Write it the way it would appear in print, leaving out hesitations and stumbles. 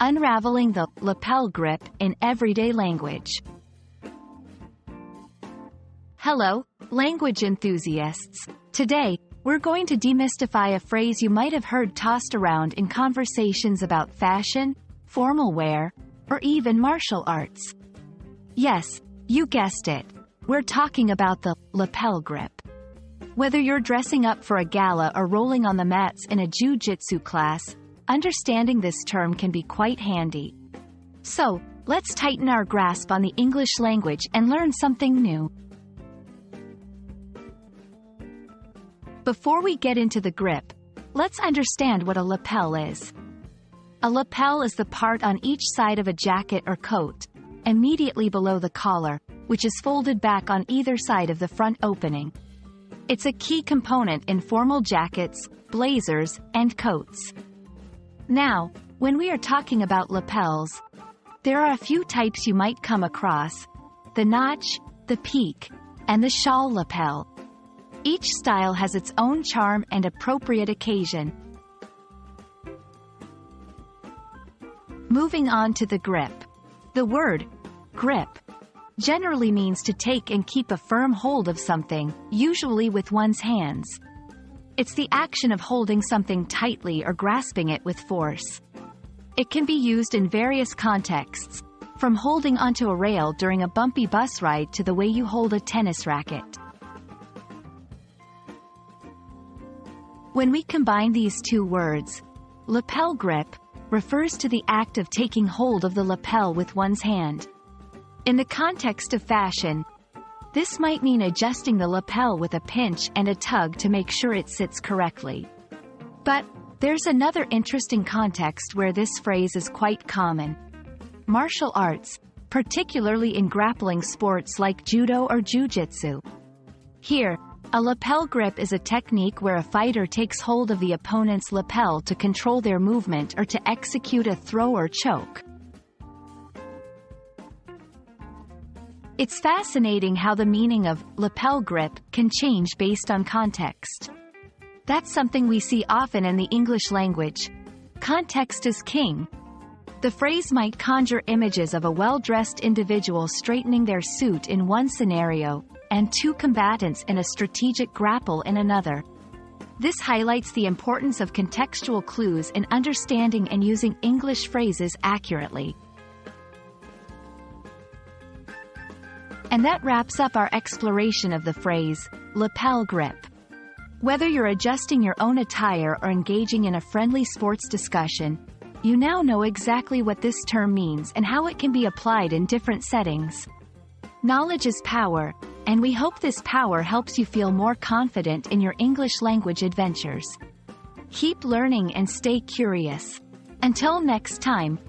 Unraveling the lapel grip in everyday language. Hello, language enthusiasts. Today, we're going to demystify a phrase you might have heard tossed around in conversations about fashion, formal wear, or even martial arts. Yes, you guessed it. We're talking about the lapel grip. Whether you're dressing up for a gala or rolling on the mats in a jiu-jitsu class, understanding this term can be quite handy. So, let's tighten our grasp on the English language and learn something new. Before we get into the grip, let's understand what a lapel is. A lapel is the part on each side of a jacket or coat, immediately below the collar, which is folded back on either side of the front opening. It's a key component in formal jackets, blazers, and coats. Now, when we are talking about lapels, there are a few types you might come across: the notch, the peak, and the shawl lapel. Each style has its own charm and appropriate occasion. Moving on to the grip. The word grip generally means to take and keep a firm hold of something, usually with one's hands. It's the action of holding something tightly or grasping it with force. It can be used in various contexts, from holding onto a rail during a bumpy bus ride to the way you hold a tennis racket. When we combine these two words, lapel grip refers to the act of taking hold of the lapel with one's hand. In the context of fashion, this might mean adjusting the lapel with a pinch and a tug to make sure it sits correctly. But there's another interesting context where this phrase is quite common: martial arts, particularly in grappling sports like judo or jiu-jitsu. Here, a lapel grip is a technique where a fighter takes hold of the opponent's lapel to control their movement or to execute a throw or choke. It's fascinating how the meaning of lapel grip can change based on context. That's something we see often in the English language. Context is king. The phrase might conjure images of a well-dressed individual straightening their suit in one scenario, and two combatants in a strategic grapple in another. This highlights the importance of contextual clues in understanding and using English phrases accurately. And that wraps up our exploration of the phrase, lapel grip. Whether you're adjusting your own attire or engaging in a friendly sports discussion, you now know exactly what this term means and how it can be applied in different settings. Knowledge is power, and we hope this power helps you feel more confident in your English language adventures. Keep learning and stay curious. Until next time,